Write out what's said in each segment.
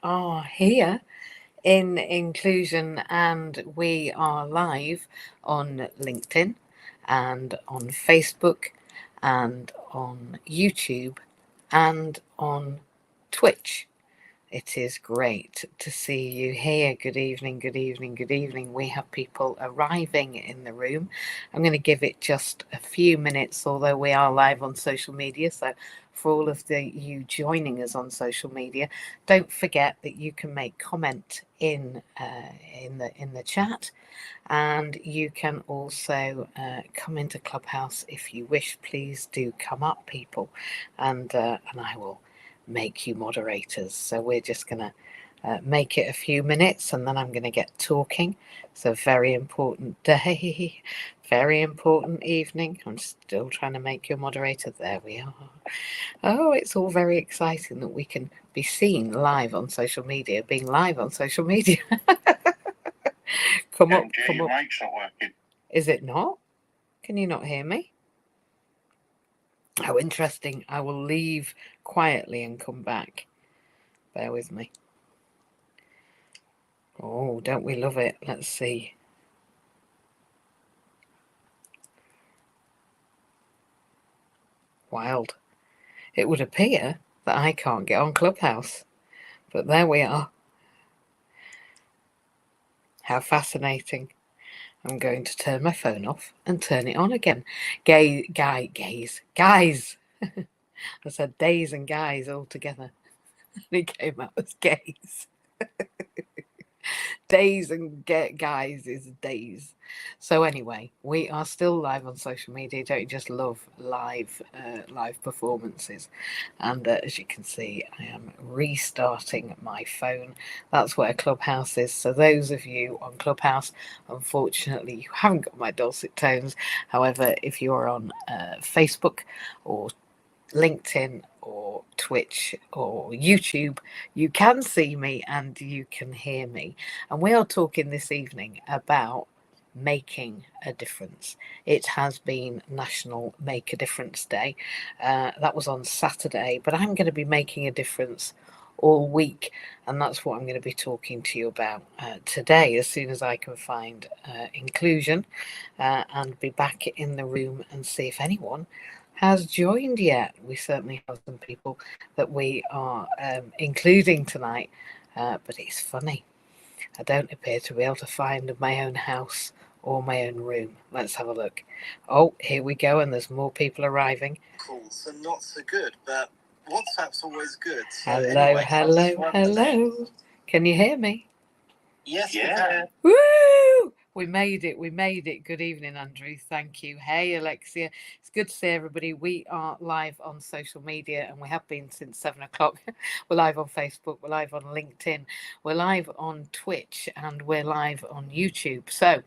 are here in Inclusion and we are live on LinkedIn and on Facebook and on YouTube and on Twitch. It is great to see you here. Good evening, good evening, good evening. We have people arriving in the room. I'm going to give it just a few minutes, although we are live on social media. So for all of you joining us on social media, don't forget that you can make comment in the chat, and you can also come into Clubhouse if you wish. Please do come up, people, and I will make you moderators. So we're just going to make it a few minutes and then I'm going to get talking. It's a very important day, very important evening. I'm still trying to make you a moderator. There we are. Oh, it's all very exciting that we can be seen live on social media, being live on social media. Come up. Your mic's not working. Is it not? Can you not hear me? How interesting. I will leave quietly and come back. Bear with me. Oh, don't we love it? Let's see. Wild. It would appear that I can't get on Clubhouse, but there we are. How fascinating. I'm going to turn my phone off and turn it on again. Guys. I said days and guys all together. And it came out as gays. Days and guys is days. So anyway, we are still live on social media. Don't you just love live performances? And as you can see, I am restarting my phone. That's where Clubhouse is. So those of you on Clubhouse, unfortunately, you haven't got my dulcet tones. However, if you're on Facebook or LinkedIn or Twitch or YouTube, you can see me and you can hear me. And we are talking this evening about making a difference. It has been National Make a Difference Day. That was on Saturday, but I'm going to be making a difference all week, and that's what I'm going to be talking to you about today, as soon as I can find inclusion and be back in the room and see if anyone has joined yet. We certainly have some people that we are including tonight, but it's funny. I don't appear to be able to find my own house or my own room. Let's have a look. Oh, here we go, and there's more people arriving. Cool, so not so good, but WhatsApp's always good. So hello, anyway, hello. Can you hear me? Yes, we can. Woo! We made it. Good evening, Andrew. Thank you. Hey, Alexia. It's good to see everybody. We are live on social media, and we have been since 7 o'clock. We're live on Facebook. We're live on LinkedIn. We're live on Twitch, and we're live on YouTube. So,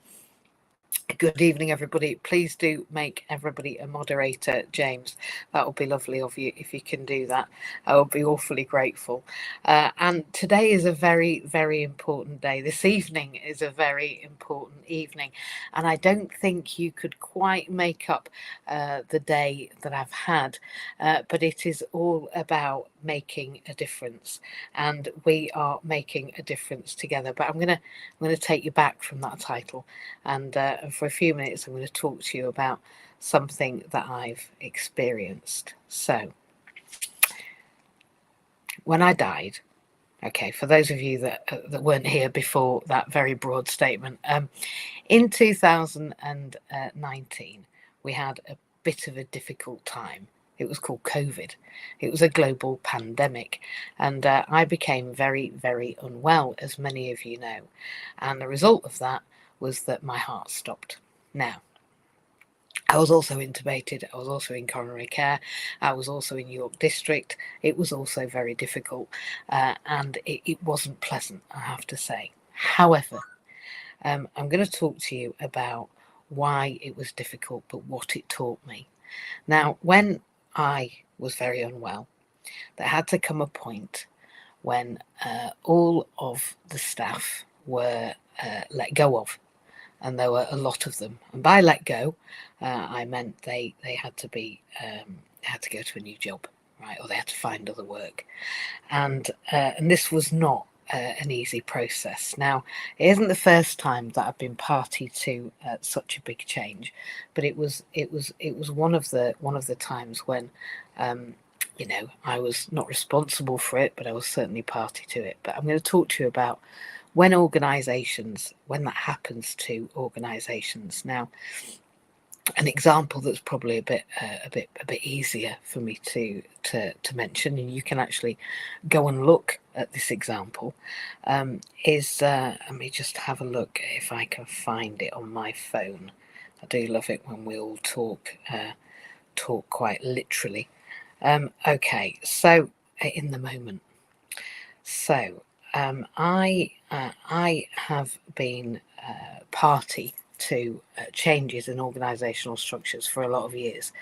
good evening, everybody. Please do make everybody a moderator, James. That would be lovely of you if you can do that. I would be awfully grateful. And today is a very, very important day. This evening is a very important evening. And I don't think you could quite make up the day that I've had, but it is all about making a difference. And we are making a difference together. But I'm gonna take you back from that title, and for a few minutes I'm going to talk to you about something that I've experienced. So when I died, okay, for those of you that weren't here before that very broad statement, in 2019 we had a bit of a difficult time. It was called COVID. It was a global pandemic, and I became very, very unwell, as many of you know, and the result of that was that my heart stopped. Now, I was also intubated. I was also in coronary care. I was also in York District. It was also very difficult, and it wasn't pleasant, I have to say. However, I'm going to talk to you about why it was difficult, but what it taught me. Now, when I was very unwell, there had to come a point when all of the staff were let go of. And there were a lot of them. And by let go, I meant they had to be had to go to a new job, right? Or they had to find other work. And this was not an easy process. Now, it isn't the first time that I've been party to such a big change, but it was one of the times when I was not responsible for it, but I was certainly party to it. But I'm going to talk to you about when that happens to organisations. Now, an example that's probably a bit easier for me to mention, and you can actually go and look at this example, is let me just have a look if I can find it on my phone. I do love it when we all talk quite literally. Okay, so in the moment. So I have been party to changes in organisational structures for a lot of years,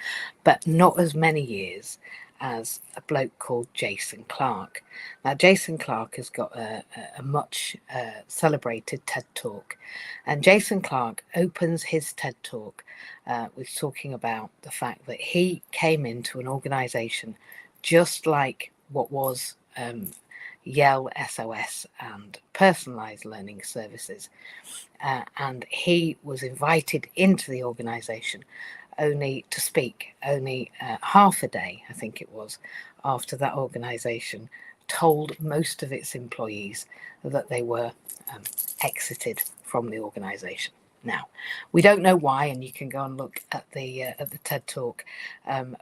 but not as many years as a bloke called Jason Clarke. Now, Jason Clarke has got a much celebrated TED Talk, and Jason Clarke opens his TED Talk with talking about the fact that he came into an organisation just like what was Yell SOS and personalised learning services. And he was invited into the organisation only to speak, only half a day, I think it was, after that organisation told most of its employees that they were exited from the organisation. Now, we don't know why, and you can go and look at the TED Talk,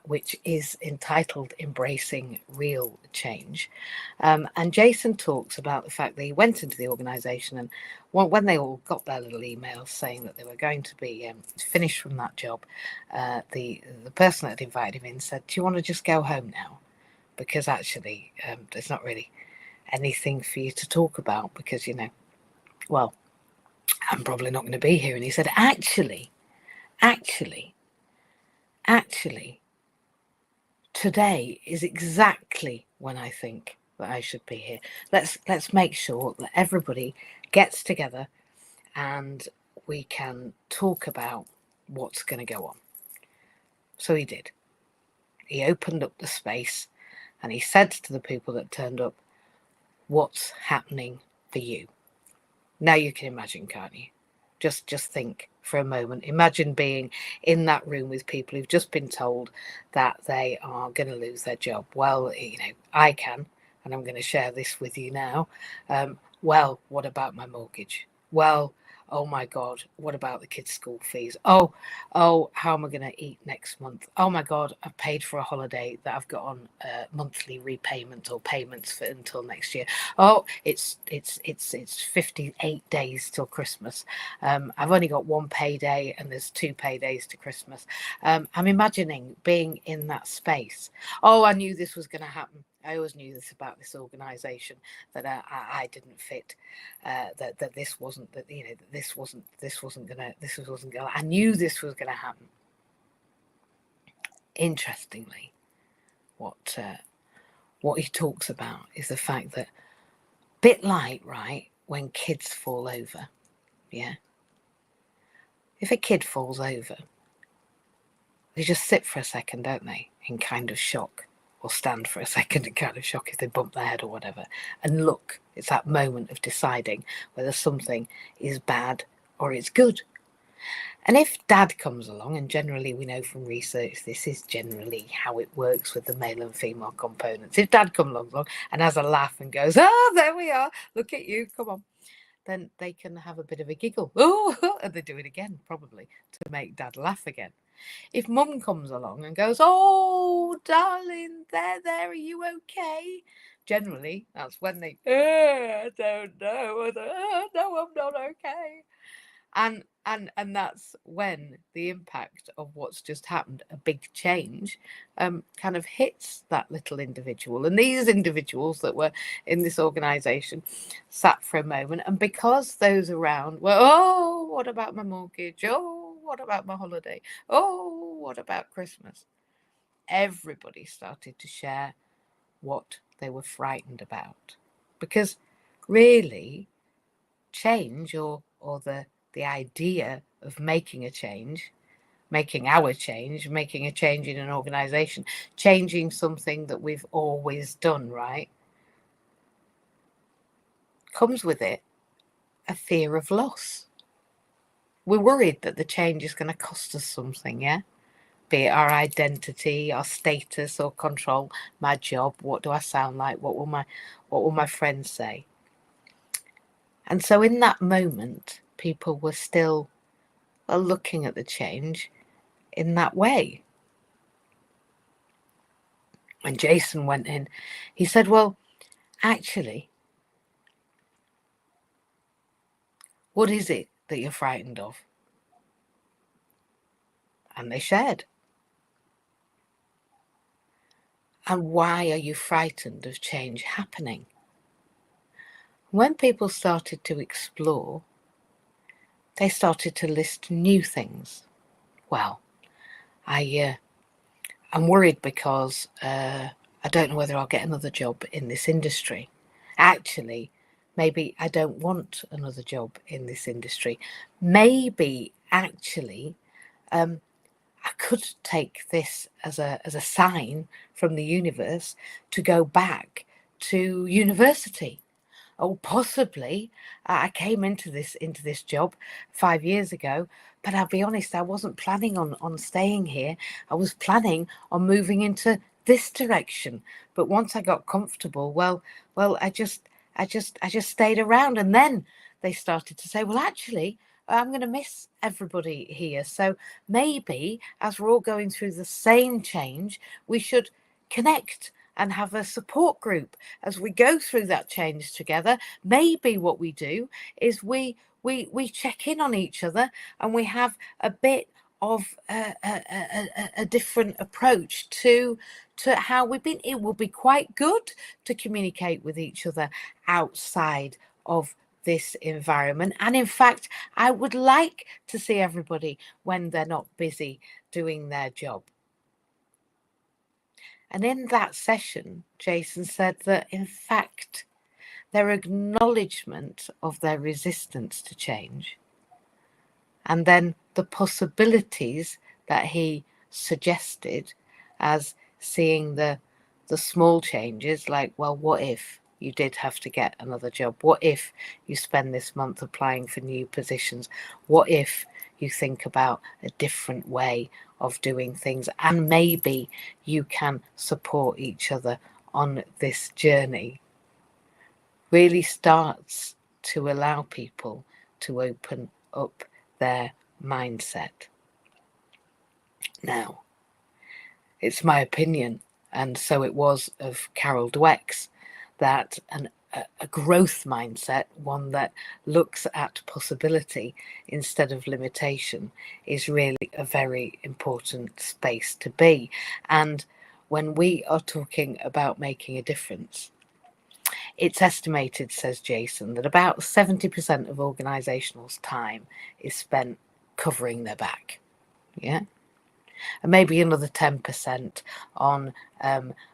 which is entitled "Embracing Real Change." And Jason talks about the fact that he went into the organisation, and when they all got their little emails saying that they were going to be finished from that job, the person that had invited him in said, "Do you want to just go home now? Because actually, there's not really anything for you to talk about because well, I'm probably not going to be here." And he said, actually, today is exactly when I think that I should be here. Let's make sure that everybody gets together and we can talk about what's going to go on. So he did. He opened up the space and he said to the people that turned up, "What's happening for you?" Now you can imagine, can't you? Just think for a moment. Imagine being in that room with people who've just been told that they are going to lose their job. Well, I can, and I'm going to share this with you now. Well, what about my mortgage? Well, oh my God, what about the kids' school fees? Oh, how am I going to eat next month? Oh my God, I've paid for a holiday that I've got on monthly repayment or payments for until next year. Oh, it's 58 days till Christmas. I've only got one payday and there's 2 paydays to Christmas. I'm imagining being in that space. Oh, I knew this was going to happen. I always knew this about this organisation, that I didn't fit, that this wasn't gonna. I knew this was gonna happen. Interestingly, what he talks about is the fact that, bit like, right, when kids fall over, yeah. If a kid falls over, they just sit for a second, don't they, in kind of shock. Or stand for a second in kind of shock if they bump their head or whatever, and look. It's that moment of deciding whether something is bad or it's good. And if dad comes along, and generally we know from research this is generally how it works with the male and female components. If dad comes along and has a laugh and goes, "Oh, there we are, look at you, come on," then they can have a bit of a giggle. Oh, and they do it again, probably, to make dad laugh again. If mum comes along and goes, "Oh, darling, there, are you okay?" Generally, that's when they, "I don't know. No, I'm not okay." And that's when the impact of what's just happened, a big change, kind of hits that little individual. And these individuals that were in this organisation sat for a moment, and because those around were, "Oh, what about my mortgage? Oh, what about my holiday? Oh, what about Christmas?" Everybody started to share what they were frightened about. Because really, change or the idea of making a change making our change, making a change in an organization, changing something that we've always done, right? Comes with it a fear of loss. We're worried that the change is going to cost us something, yeah? Be it our identity, our status or control, my job, what do I sound like, what will my friends say? And so in that moment, people were still looking at the change in that way. When Jason went in, he said, well, actually, what is it that you're frightened of? And they shared. And why are you frightened of change happening? When people started to explore, they started to list new things. Well, I'm worried because I don't know whether I'll get another job in this industry. Actually, maybe I don't want another job in this industry. Maybe actually I could take this as a sign from the universe to go back to university. Oh, possibly I came into this job 5 years ago, but I'll be honest, I wasn't planning on staying here. I was planning on moving into this direction. But once I got comfortable, well, I just stayed around, and then they started to say, well, actually, I'm going to miss everybody here. So maybe as we're all going through the same change, we should connect and have a support group as we go through that change together. Maybe what we do is we check in on each other, and we have a bit of a different approach to how we've been. It will be quite good to communicate with each other outside of this environment. And in fact, I would like to see everybody when they're not busy doing their job. And in that session, Jason said that, in fact, their acknowledgement of their resistance to change, and then the possibilities that he suggested as seeing the small changes, like, well, what if you did have to get another job? What if you spend this month applying for new positions? What if you think about a different way of doing things, and maybe you can support each other on this journey? Really starts to allow people to open up their mindset. Now, it's my opinion, and so it was of Carol Dweck's, that a growth mindset, one that looks at possibility instead of limitation, is really a very important space to be. And when we are talking about making a difference, it's estimated, says Jason, that about 70% of organisational time is spent covering their back. Yeah. And maybe another 10% on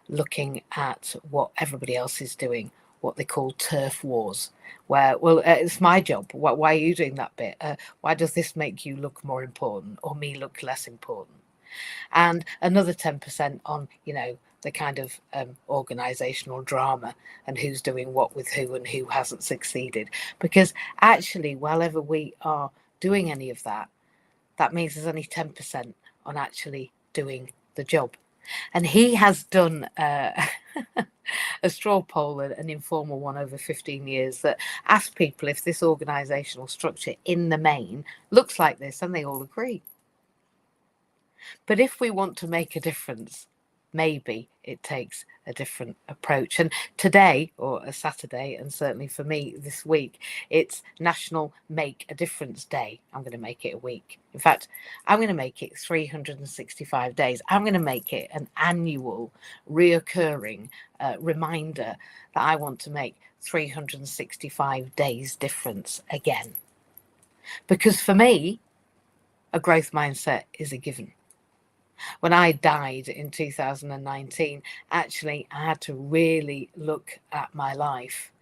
looking at what everybody else is doing, what they call turf wars, where, well, it's my job. Why are you doing that bit? Why does this make you look more important or me look less important? And another 10% on, the kind of organisational drama and who's doing what with who and who hasn't succeeded. Because actually, whilever we are doing any of that, that means there's only 10% on actually doing the job. And he has done a straw poll, an informal one over 15 years, that asked people if this organisational structure in the main looks like this, and they all agree. But if we want to make a difference, maybe it takes a different approach. And today, or a Saturday, and certainly for me this week, it's National Make a Difference Day. I'm going to make it a week. In fact, I'm going to make it 365 days. I'm going to make it an annual, reoccurring reminder that I want to make 365 days difference again. Because for me, a growth mindset is a given. When I died in 2019, actually, I had to really look at my life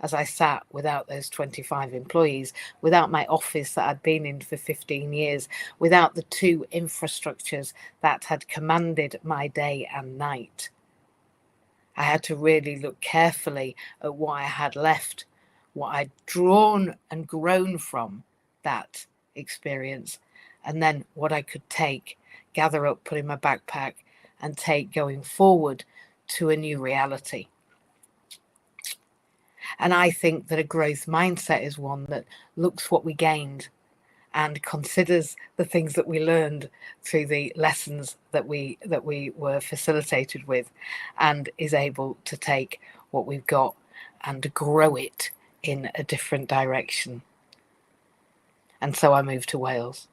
as I sat without those 25 employees, without my office that I'd been in for 15 years, without the two infrastructures that had commanded my day and night. I had to really look carefully at what I had left, what I'd drawn and grown from that experience, and then what I could take, gather up, put in my backpack, and take going forward to a new reality. And I think that a growth mindset is one that looks what we gained and considers the things that we learned through the lessons that we were facilitated with, and is able to take what we've got and grow it in a different direction. And so I moved to Wales.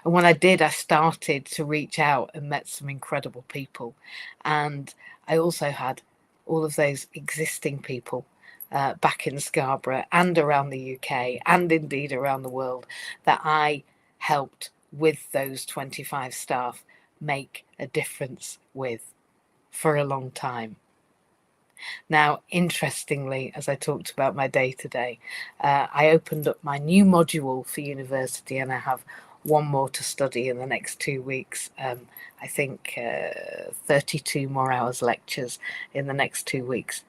And when I did, I started to reach out and met some incredible people. And I also had all of those existing people back in Scarborough and around the UK and indeed around the world that I helped with those 25 staff make a difference with for a long time. Now, interestingly, as I talked about my day today, I opened up my new module for university, and I have one more to study in the next 2 weeks. I think 32 more hours lectures in the next 2 weeks.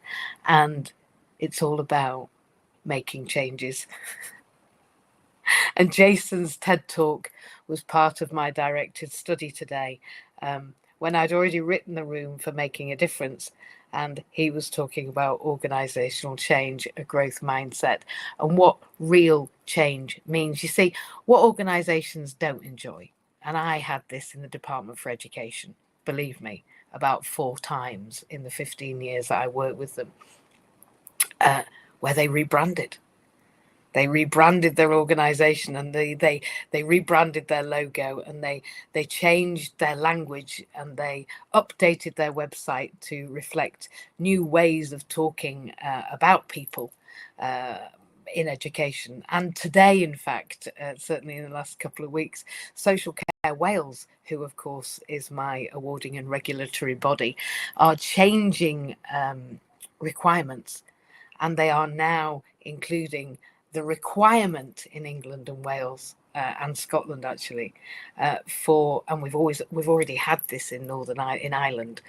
And it's all about making changes. And Jason's TED Talk was part of my directed study today, when I'd already written the room for making a difference. And he was talking about organizational change, a growth mindset, and what real change means. You see, what organizations don't enjoy, and I had this in the Department for Education, believe me, about 4 times in the 15 years that I worked with them, where they rebranded. They rebranded their organization, and they rebranded their logo, and they changed their language, and they updated their website to reflect new ways of talking about people in education. And today, in fact, certainly in the last couple of weeks, Social Care Wales, who of course is my awarding and regulatory body, are changing requirements, and they are now including the requirement in England and Wales and Scotland, actually, and we've already had this in Ireland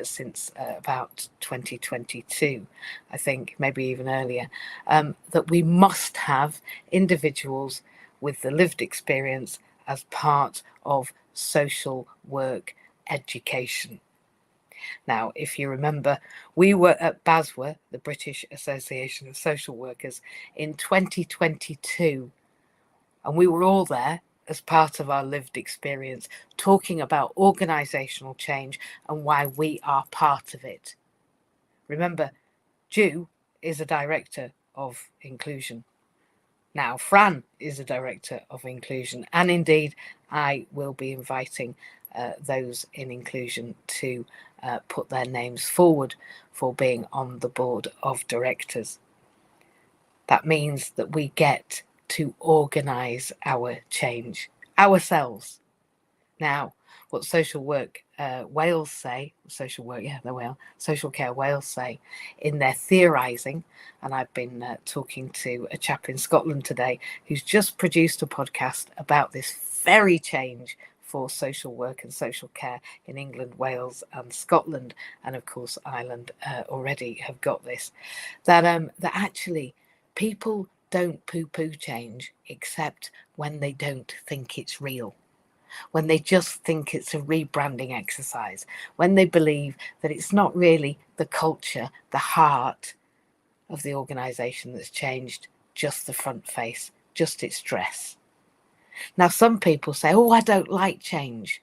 since about 2022, I think, maybe even earlier, that we must have individuals with the lived experience as part of social work education. Now, if you remember, we were at BASWA, the British Association of Social Workers, in 2022, and we were all there as part of our lived experience, talking about organisational change and why we are part of it. Remember, Ju is a director of inclusion. Now, Fran is a director of inclusion, and indeed, I will be inviting those in inclusion to put their names forward for being on the board of directors. That means that we get to organise our change ourselves. Now, what Social Work Wales say, Social Care Wales say in their theorising, and I've been talking to a chap in Scotland today who's just produced a podcast about this very change for social work and social care in England, Wales and Scotland, and of course Ireland already have got this, that actually people don't poo-poo change except when they don't think it's real, when they just think it's a rebranding exercise, when they believe that it's not really the culture, the heart of the organisation that's changed, just the front face, just its dress. Now, some people say, oh, I don't like change.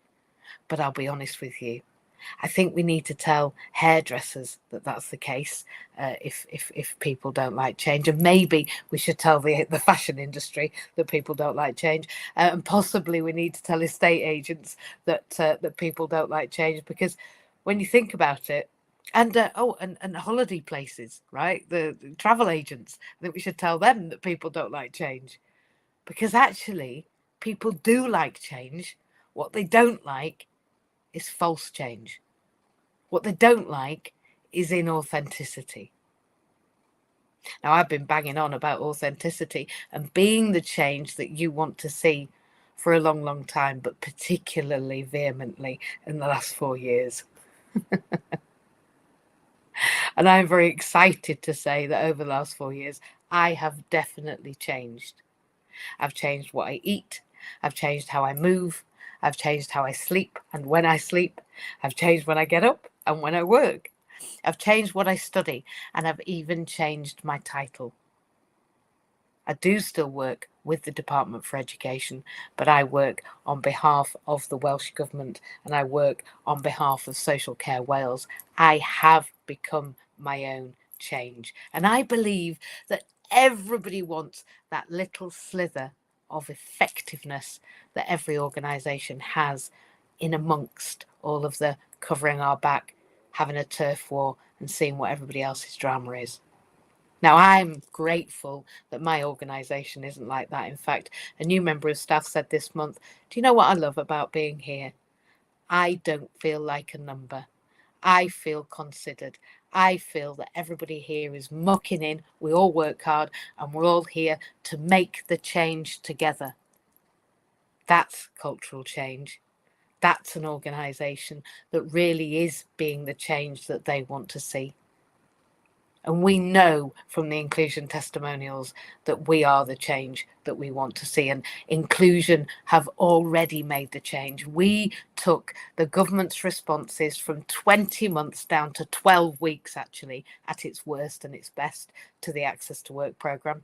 But I'll be honest with you, I think we need to tell hairdressers that that's the case if people don't like change. And maybe we should tell the fashion industry that people don't like change. And possibly we need to tell estate agents that people don't like change. Because when you think about it, and holiday places, right? The travel agents, I think we should tell them that people don't like change. Because actually, people do like change. What they don't like is false change. What they don't like is inauthenticity. Now, I've been banging on about authenticity and being the change that you want to see for a long, long time, but particularly vehemently in the last 4 years. And I'm very excited to say that over the last 4 years, I have definitely changed. I've changed what I eat. I've changed how I move. I've changed how I sleep and when I sleep. I've changed when I get up and when I work. I've changed what I study, and I've even changed my title. I do still work with the Department for Education, but I work on behalf of the Welsh Government and I work on behalf of Social Care Wales. I have become my own change. And I believe that everybody wants that little slither of effectiveness that every organisation has in amongst all of the covering our back, having a turf war and seeing what everybody else's drama is. Now, I'm grateful that my organisation isn't like that. In fact, a new member of staff said this month, do you know what I love about being here? I don't feel like a number. I feel considered. I feel that everybody here is mucking in. We all work hard and we're all here to make the change together. That's cultural change. That's an organisation that really is being the change that they want to see. And we know from the inclusion testimonials that we are the change that we want to see. And inclusion have already made the change. We took the government's responses from 20 months down to 12 weeks, actually, at its worst and its best, to the Access to Work programme.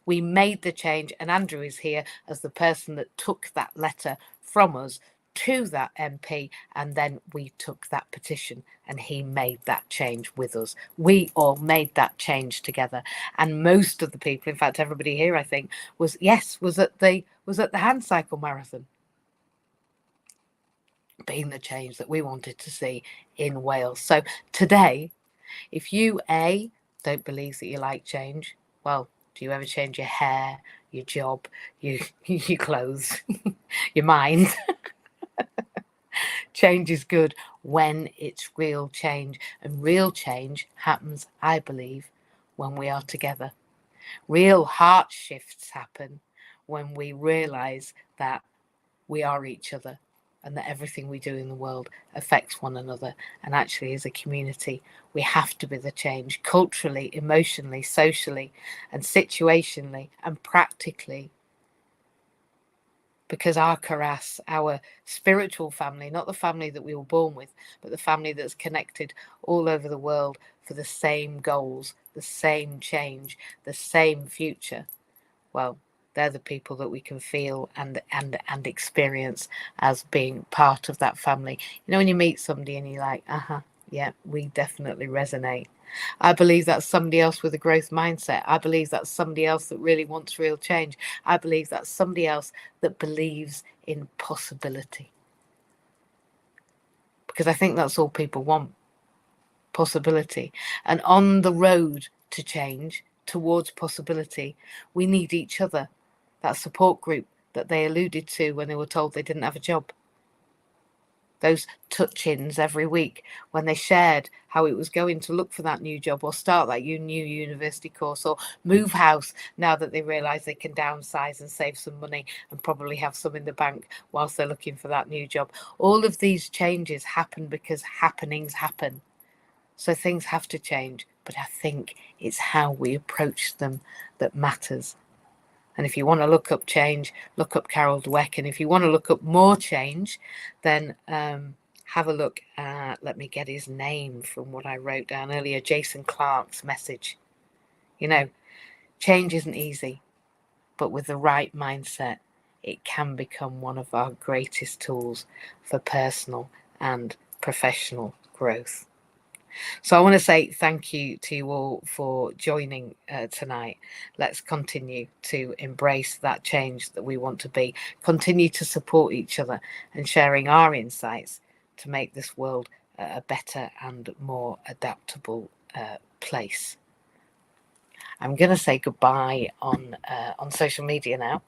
We made the change, and Andrew is here as the person that took that letter from us to that MP, and then we took that petition and he made that change with us. We all made that change together, and most of the people, in fact everybody here I think, was at the Hand Cycle Marathon, being the change that we wanted to see in Wales. So today, if you don't believe that you like change, well, do you ever change your hair, your job, your clothes, your mind? Change is good when it's real change, and real change happens, I believe, when we are together. Real heart shifts happen when we realize that we are each other and that everything we do in the world affects one another. And actually, as a community, we have to be the change culturally, emotionally, socially, and situationally, and practically. Because our Caras, our spiritual family, not the family that we were born with, but the family that's connected all over the world for the same goals, the same change, the same future, well, they're the people that we can feel and experience as being part of that family. You know, when you meet somebody and you're like, yeah, we definitely resonate. I believe that's somebody else with a growth mindset. I believe that's somebody else that really wants real change. I believe that's somebody else that believes in possibility. Because I think that's all people want, possibility. And on the road to change, towards possibility, we need each other. That support group that they alluded to when they were told they didn't have a job. Those touch-ins every week when they shared how it was going to look for that new job or start that new university course or move house now that they realise they can downsize and save some money and probably have some in the bank whilst they're looking for that new job. All of these changes happen because happenings happen. So things have to change, but I think it's how we approach them that matters. And if you want to look up change, look up Carol Dweck. And if you want to look up more change, then have a look at, let me get his name from what I wrote down earlier, Jason Clark's message. You know, change isn't easy, but with the right mindset, it can become one of our greatest tools for personal and professional growth. So I want to say thank you to you all for joining tonight. Let's continue to embrace that change that we want to be, continue to support each other and sharing our insights to make this world a better and more adaptable place. I'm going to say goodbye on social media now.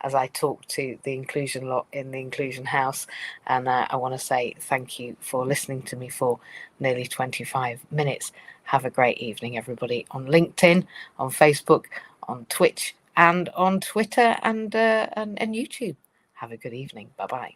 as I talk to the inclusion lot in the inclusion house. And I want to say thank you for listening to me for nearly 25 minutes. Have a great evening, everybody, on LinkedIn, on Facebook, on Twitch, and on Twitter and YouTube. Have a good evening. Bye-bye.